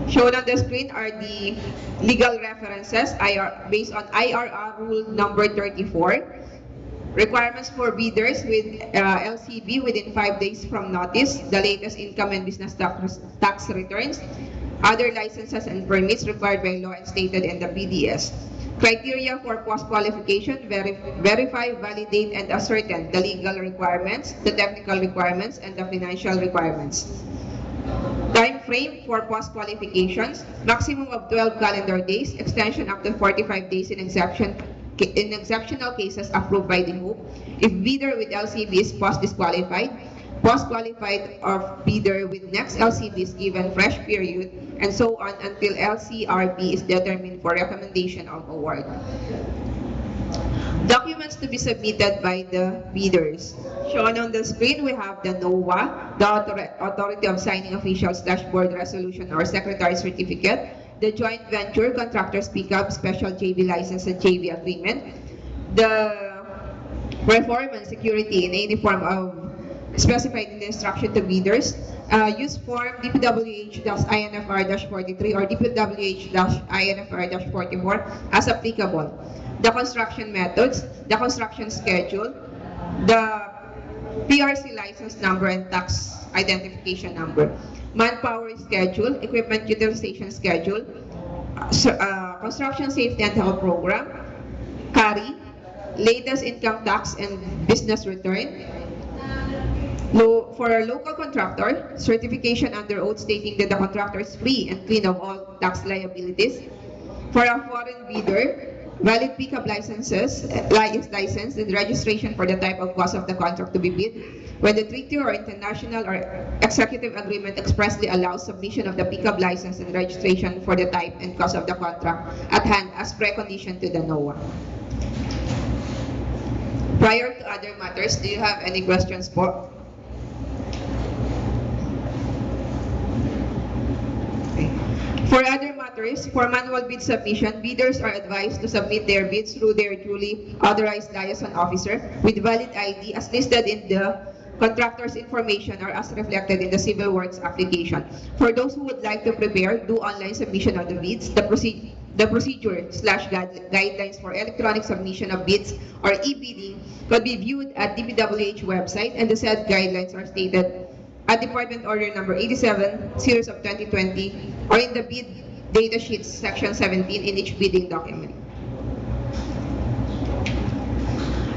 Shown on the screen are the legal references based on IRR Rule number 34. Requirements for bidders with LCB within 5 days from notice, the latest income and business tax returns, other licenses and permits required by law and stated in the BDS. Criteria for post-qualification: verify, validate, and ascertain the legal requirements, the technical requirements, and the financial requirements. Time frame for post-qualifications: maximum of 12 calendar days, extension up to 45 days in exceptional cases approved by the HOPE. If bidder with LCB is post-qualified or bidder with next LCB is given fresh period, and so on until LCRB is determined for recommendation of award. Documents to be submitted by the bidders. Shown on the screen, we have the NOA, the Authority of Signing Officials / Board Resolution or Secretary Certificate, the Joint Venture Contractors Pickup Special JV License and JV Agreement, the performance security in any form of specified in the instruction to bidders, use form DPWH-INFR-43 or DPWH-INFR-44 as applicable, the construction methods, the construction schedule, the PRC license number and tax identification number, manpower schedule, equipment utilization schedule, construction safety and health program, CARI, latest income tax and business return. For a local contractor, certification under oath stating that the contractor is free and clean of all tax liabilities. For a foreign bidder, valid pickup license and registration for the type of cost of the contract to be bid. When the treaty or international or executive agreement expressly allows submission of the pickup license and registration for the type and cost of the contract at hand as precondition to the NOA. Prior to other matters, do you have any questions po? For other matters, for manual bid submission, bidders are advised to submit their bids through their duly authorized liaison officer with valid ID as listed in the contractor's information or as reflected in the Civil Works application. For those who would like to prepare, do online submission of the bids, the procedure/guidelines for electronic submission of bids or e-bidding could be viewed at DPWH website, and the said guidelines are stated at Department Order Number 87, Series of 2020, or in the bid data sheets section 17 in each bidding document.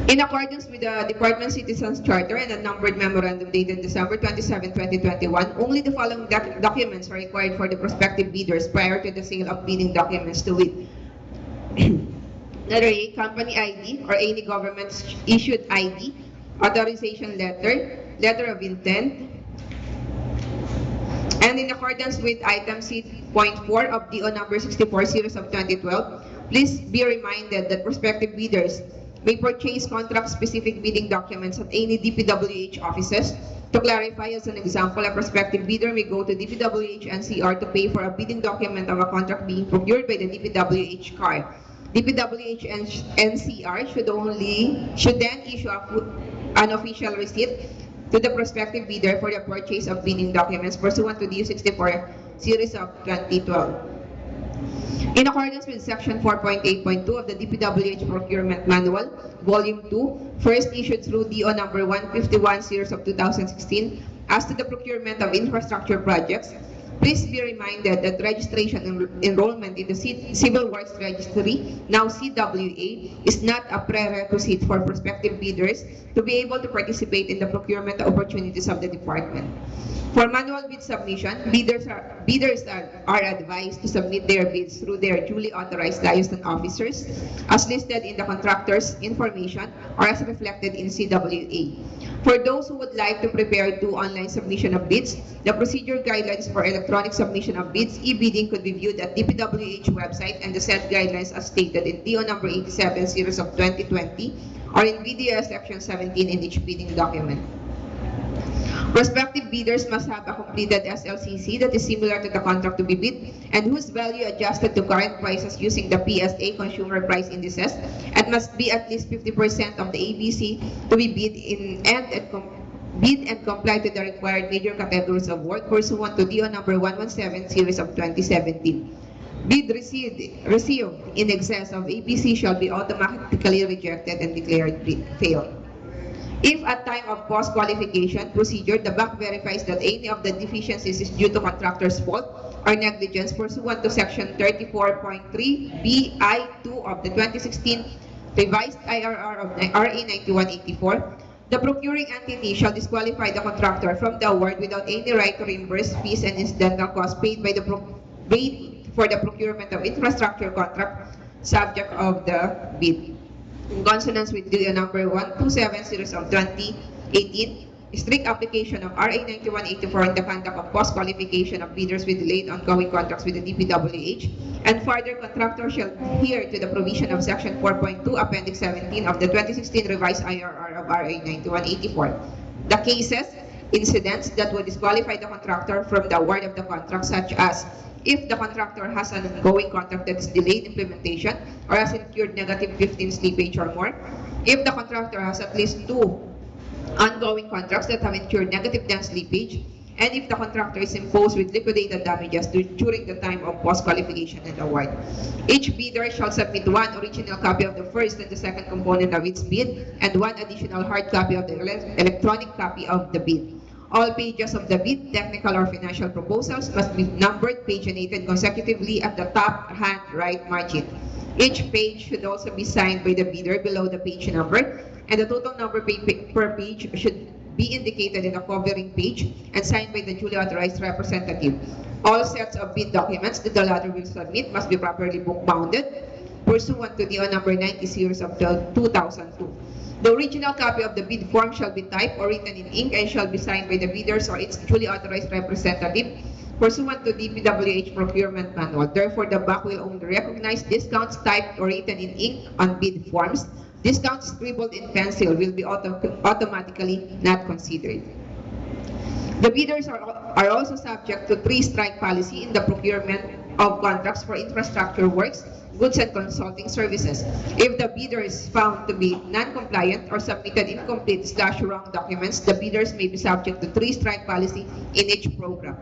In accordance with the Department Citizens Charter and a numbered memorandum dated December 27, 2021, only the following documents are required for the prospective bidders prior to the sale of bidding documents to wit. Letter A, company ID or any government-issued ID, authorization letter, letter of intent, and in accordance with item C.4 of DO number 64 series of 2012, please be reminded that prospective bidders may purchase contract-specific bidding documents at any DPWH offices. To clarify, as an example, a prospective bidder may go to DPWH NCR to pay for a bidding document of a contract being procured by the DPWH CAR. DPWH NCR should then issue an official receipt to the prospective bidder for the purchase of bidding documents pursuant to DO 64 series of 2012. In accordance with Section 4.8.2 of the DPWH Procurement Manual, Volume 2, first issued through DO number 151 series of 2016, as to the procurement of infrastructure projects, please be reminded that registration and enrollment in the Civil Works Registry, now CWA, is not a prerequisite for prospective bidders to be able to participate in the procurement opportunities of the department. For manual bid submission, bidders are advised to submit their bids through their duly authorized liaison officers as listed in the contractor's information or as reflected in CWA. For those who would like to prepare two online submission of bids, the procedure guidelines for electronic submission of bids, e-bidding could be viewed at DPWH website, and the said guidelines as stated in DO number 87 series of 2020 or in BDS section 17 in each bidding document. Prospective bidders must have a completed SLCC that is similar to the contract to be bid and whose value adjusted to current prices using the PSA consumer price indices, and must be at least 50% of the ABC to be bid in and bid and comply to the required major categories of work pursuant to DO number 117 series of 2017. Bid received in excess of APC shall be automatically rejected and declared failed. If at time of post-qualification procedure, the BAC verifies that any of the deficiencies is due to contractor's fault or negligence pursuant to Section 34.3 BI2 of the 2016 revised IRR of RA 9184, the procuring entity shall disqualify the contractor from the award without any right to reimburse fees and incidental costs paid for the procurement of infrastructure contract subject of the bid. In consonance with DO number 127 series of 2018, strict application of RA 9184 in the conduct of post-qualification of bidders with delayed ongoing contracts with the DPWH, and further contractor shall adhere to the provision of Section 4.2 Appendix 17 of the 2016 revised IRR of RA 9184. The cases, incidents that would disqualify the contractor from the award of the contract, such as if the contractor has an ongoing contract that is delayed implementation or has incurred negative 15 slippage or more, if the contractor has at least 2 ongoing contracts that have incurred negative 10 slippage, and if the contractor is imposed with liquidated damages during the time of post-qualification and award. Each bidder shall submit 1 original copy of the first and the second component of its bid and 1 additional hard copy of the electronic copy of the bid. All pages of the bid, technical or financial proposals must be numbered, paginated consecutively at the top hand right margin. Each page should also be signed by the bidder below the page number, and the total number per page should be indicated in the covering page and signed by the duly authorized representative. All sets of bid documents that the latter will submit must be properly book-bounded pursuant to DO number 90 series of 2002. The original copy of the bid form shall be typed or written in ink and shall be signed by the bidders or its duly authorized representative pursuant to DPWH Procurement Manual. Therefore, the BAC will only recognize discounts typed or written in ink on bid forms. Discounts scribbled in pencil will be automatically not considered. The bidders are also subject to 3-strike policy in the procurement of contracts for infrastructure works, goods and consulting services. If the bidder is found to be non-compliant or submitted incomplete/wrong documents, the bidders may be subject to 3-strike policy in each program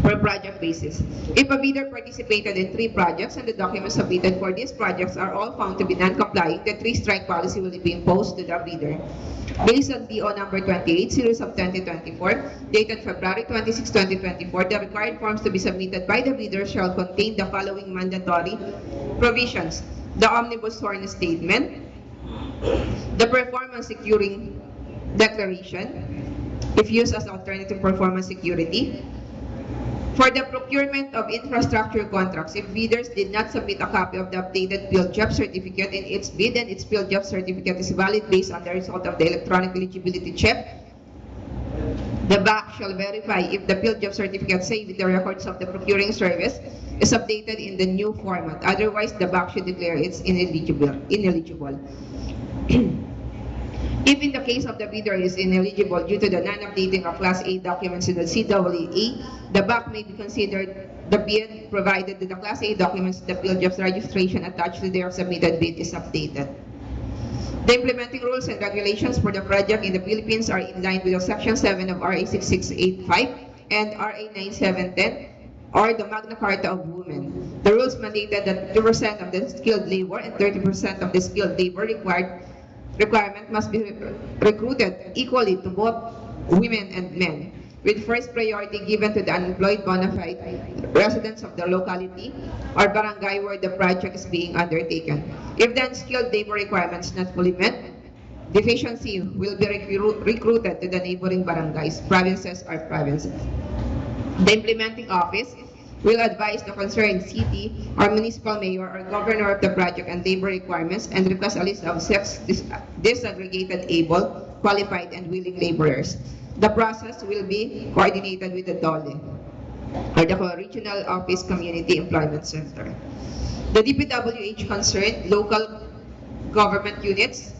per project basis. If a bidder participated in 3 projects and the documents submitted for these projects are all found to be non-compliant, the 3-strike policy will be imposed to the bidder. Based on DO number 28, series of 2024, dated February 26, 2024, the required forms to be submitted by the bidder shall contain the following mandatory provisions: the omnibus sworn statement, the performance securing declaration, if used as alternative performance security. For the procurement of infrastructure contracts, if bidders did not submit a copy of the updated field job certificate in its bid and its field job certificate is valid based on the result of the electronic eligibility check, the BAC shall verify if the field job certificate saved with the records of the procuring service is updated in the new format. Otherwise, the BAC should declare it's ineligible. If in the case of the bidder is ineligible due to the non-updating of Class A documents in the CWA, the BAC may be considered the bid provided that the Class A documents in the field jobs registration attached to their submitted bid is updated. The implementing rules and regulations for the project in the Philippines are in line with Section 7 of RA 6685 and RA 9710, or the Magna Carta of Women. The rules mandated that 2% of the skilled labor and 30% of the skilled labor requirement must be recruited equally to both women and men, with first priority given to the unemployed bona fide residents of the locality or barangay where the project is being undertaken. If the unskilled labor requirements not fully met, deficiency will be recruited to the neighboring barangays, provinces, or provinces. The implementing office will advise the concerned city or municipal mayor or governor of the project and labor requirements and request a list of sex disaggregated able, qualified, and willing laborers. The process will be coordinated with the DOLE, or the Regional Office Community Employment Center. The DPWH concerned local government units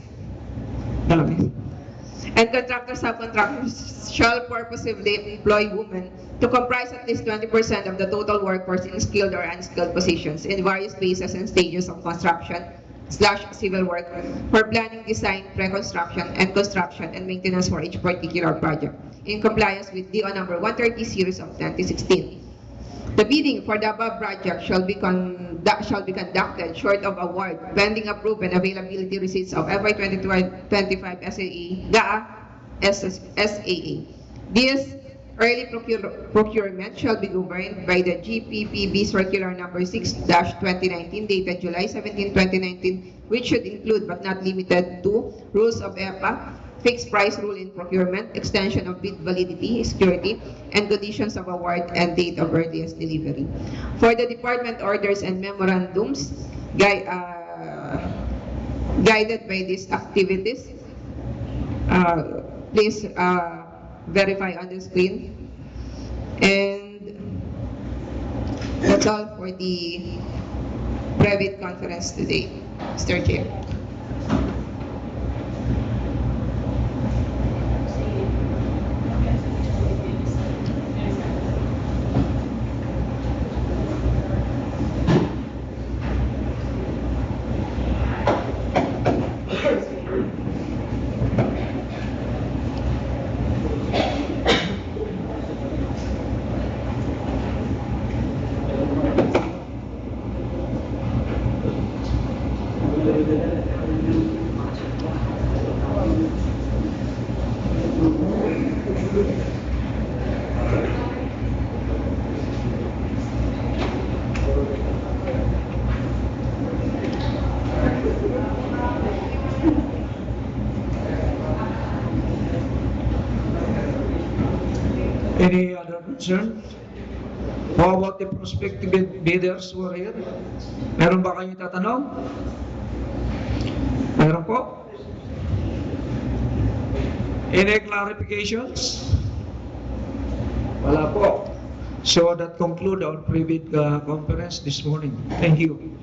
and contractors subcontractors shall purposefully employ women to comprise at least 20% of the total workforce in skilled or unskilled positions in various phases and stages of construction, civil work for planning, design, pre-construction, and construction and maintenance for each particular project in compliance with DO number 130 series of 2016. The bidding for the above project shall be conducted short of award, pending approved and availability receipts of FY 2025 SAA. This early procurement shall be governed by the GPPB Circular Number 6-2019 dated July 17, 2019, which should include but not limited to rules of EPA, fixed price rule in procurement, extension of bid validity, security, and conditions of award and date of earliest delivery. For the department orders and memorandums guided by these activities, please verify on the screen. And that's all for the private conference today, Mr. Chair. Any other concern? How about the prospective bidders who are here? Meron ba kayong tatanong? Meron po? Any clarifications? Wala po. So that conclude our private conference this morning. Thank you.